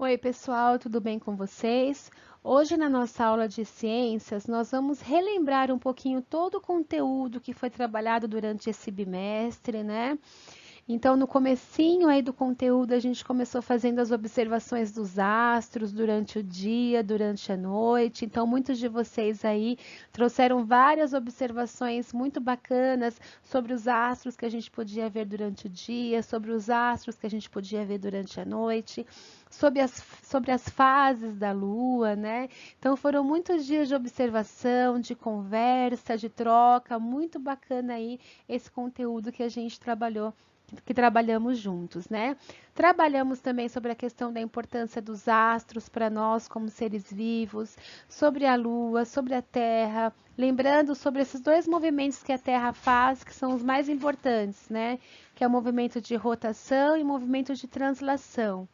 Oi, pessoal, tudo bem com vocês? Hoje, na nossa aula de ciências, nós vamos relembrar um pouquinho todo o conteúdo que foi trabalhado durante esse bimestre, né? Então, no comecinho aí do conteúdo, a gente começou fazendo as observações dos astros durante o dia, durante a noite. Então, muitos de vocês aí trouxeram várias observações muito bacanas sobre os astros que a gente podia ver durante o dia, sobre os astros que a gente podia ver durante a noite, sobre as fases da Lua, né? Então, foram muitos dias de observação, de conversa, de troca, muito bacana aí esse conteúdo que trabalhamos juntos, né? Trabalhamos também sobre a questão da importância dos astros para nós como seres vivos, sobre a Lua, sobre a Terra, lembrando sobre esses dois movimentos que a Terra faz, que são os mais importantes, né? Que é o movimento de rotação e o movimento de translação.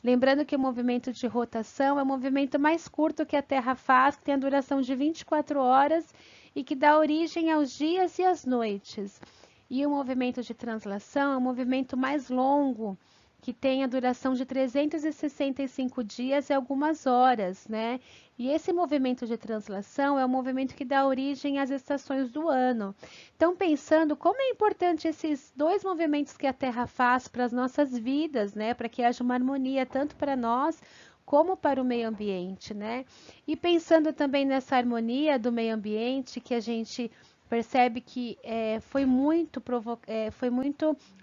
Lembrando que o movimento de rotação é o movimento mais curto que a Terra faz, que tem a duração de 24 horas e que dá origem aos dias e às noites. E o movimento de translação é um movimento mais longo, que tem a duração de 365 dias e algumas horas, né? E esse movimento de translação é o movimento que dá origem às estações do ano. Então, pensando como é importante esses dois movimentos que a Terra faz para as nossas vidas, né? Para que haja uma harmonia tanto para nós como para o meio ambiente, né? E pensando também nessa harmonia do meio ambiente que a gente percebe que foi muito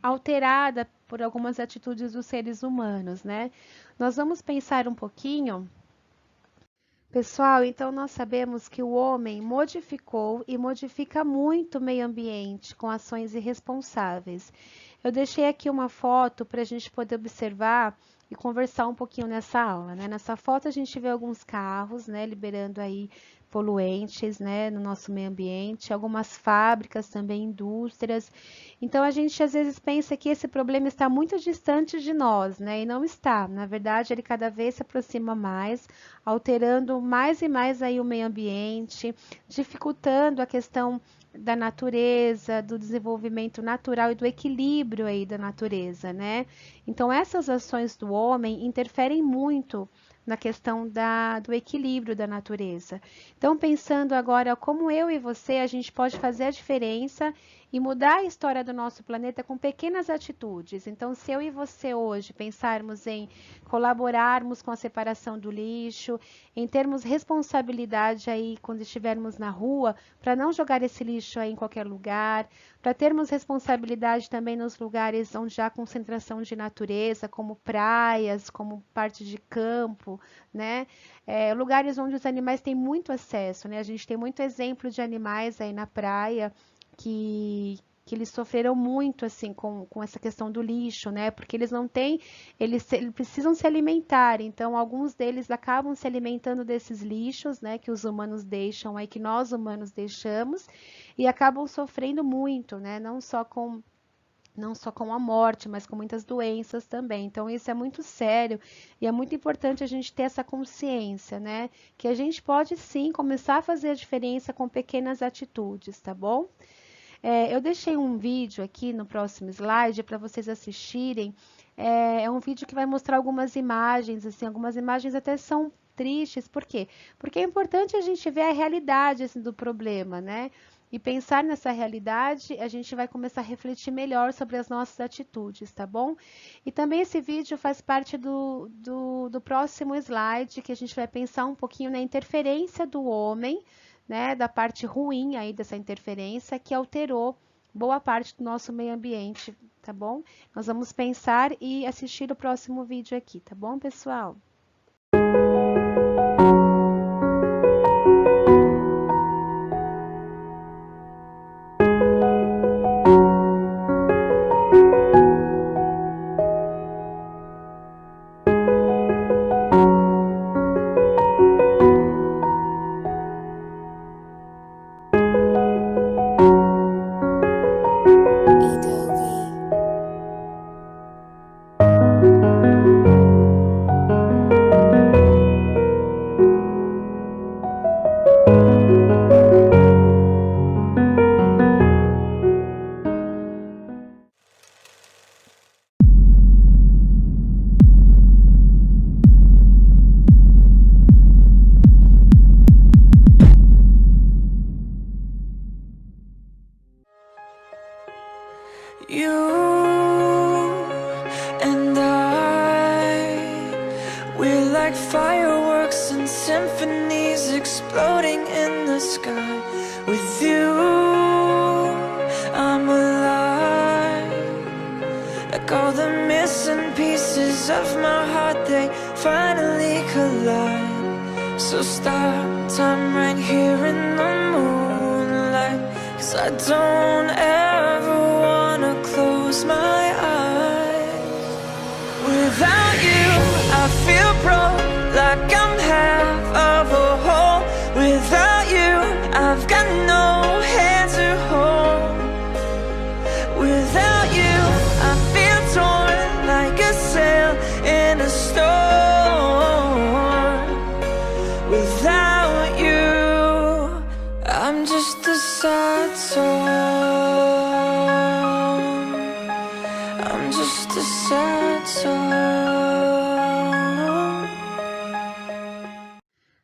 alterada por algumas atitudes dos seres humanos, né? Nós vamos pensar um pouquinho, pessoal. Então, nós sabemos que o homem modificou e modifica muito o meio ambiente com ações irresponsáveis. Eu deixei aqui uma foto para a gente poder observar e conversar um pouquinho nessa aula, né? Nessa foto a gente vê alguns carros, né, liberando aí poluentes, né, no nosso meio ambiente, algumas fábricas também, indústrias. Então a gente às vezes pensa que esse problema está muito distante de nós, né, e não está. Na verdade, ele cada vez se aproxima mais, alterando mais e mais aí o meio ambiente, dificultando a questão da natureza, do desenvolvimento natural e do equilíbrio aí da natureza, né? Então, essas ações do homem interferem muito na questão do equilíbrio da natureza. Então, pensando agora como eu e você, a gente pode fazer a diferença e mudar a história do nosso planeta com pequenas atitudes. Então, se eu e você hoje pensarmos em colaborarmos com a separação do lixo, em termos responsabilidade aí quando estivermos na rua, para não jogar esse lixo aí em qualquer lugar, para termos responsabilidade também nos lugares onde há concentração de natureza, como praias, como parte de campo, né? Lugares onde os animais têm muito acesso, né? A gente tem muito exemplo de animais aí na praia que eles sofreram muito assim com essa questão do lixo, né? Porque eles não têm, eles precisam se alimentar, então alguns deles acabam se alimentando desses lixos, né? Que os humanos deixam aí, que nós humanos deixamos, e acabam sofrendo muito, né? Não só com a morte, mas com muitas doenças também. Então, isso é muito sério e é muito importante a gente ter essa consciência, né? Que a gente pode sim começar a fazer a diferença com pequenas atitudes, tá bom? Eu deixei um vídeo aqui no próximo slide para vocês assistirem. É um vídeo que vai mostrar algumas imagens, assim, algumas imagens até são tristes. Por quê? Porque é importante a gente ver a realidade assim, do problema, né? E pensar nessa realidade, a gente vai começar a refletir melhor sobre as nossas atitudes, tá bom? E também esse vídeo faz parte do próximo slide, que a gente vai pensar um pouquinho na interferência do homem, né, da parte ruim aí dessa interferência que alterou boa parte do nosso meio ambiente, tá bom? Nós vamos pensar e assistir o próximo vídeo aqui, tá bom, pessoal? We're like fireworks and symphonies exploding in the sky. With you, I'm alive. Like all the missing pieces of my heart, they finally collide. So stop time right here in the moonlight, 'cause I don't ever wanna close my eyes. Without you, I feel broke, like I'm half of a whole. Without you, I've got no hand to hold. Without you, I feel torn like a sail in a storm. Without you, I'm just a sad song. I'm just a sad song.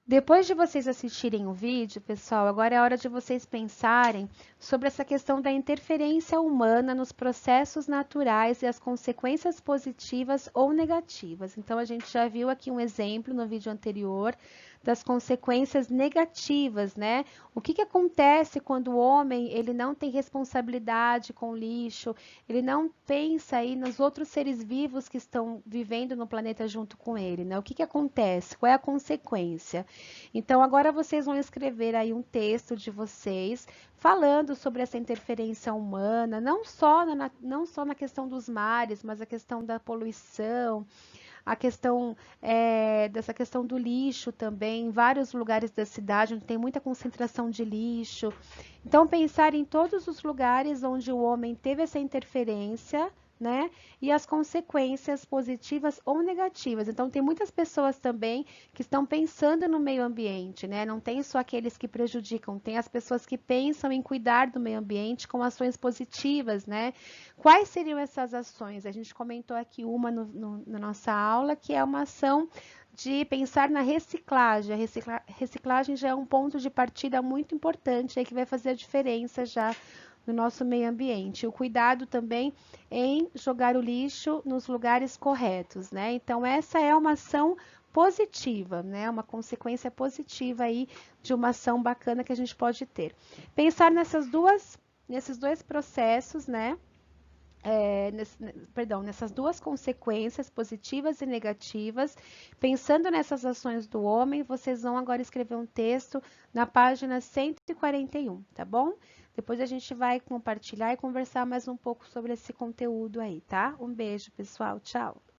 Depois de vocês assistirem o vídeo, pessoal, agora é hora de vocês pensarem sobre essa questão da interferência humana nos processos naturais e as consequências positivas ou negativas. Então, a gente já viu aqui um exemplo no vídeo anterior das consequências negativas, né? O que acontece quando o homem ele não tem responsabilidade com o lixo, ele não pensa aí nos outros seres vivos que estão vivendo no planeta junto com ele, né? O que acontece? Qual é a consequência? Então, agora vocês vão escrever aí um texto de vocês falando sobre essa interferência humana, não só na questão dos mares, mas a questão da poluição, a questão dessa questão do lixo também, em vários lugares da cidade onde tem muita concentração de lixo. Então, pensar em todos os lugares onde o homem teve essa interferência, né? E as consequências positivas ou negativas. Então, tem muitas pessoas também que estão pensando no meio ambiente, né? Não tem só aqueles que prejudicam, tem as pessoas que pensam em cuidar do meio ambiente com ações positivas, né? Quais seriam essas ações? A gente comentou aqui uma na nossa aula, que é uma ação de pensar na reciclagem. A reciclagem já é um ponto de partida muito importante aí que vai fazer a diferença já no nosso meio ambiente. O cuidado também em jogar o lixo nos lugares corretos, né? Então, essa é uma ação positiva, né? Uma consequência positiva aí de uma ação bacana que a gente pode ter. Pensar nesses dois processos, né? Nessas duas consequências positivas e negativas, pensando nessas ações do homem, vocês vão agora escrever um texto na página 141, tá bom? Depois a gente vai compartilhar e conversar mais um pouco sobre esse conteúdo aí, tá? Um beijo, pessoal. Tchau!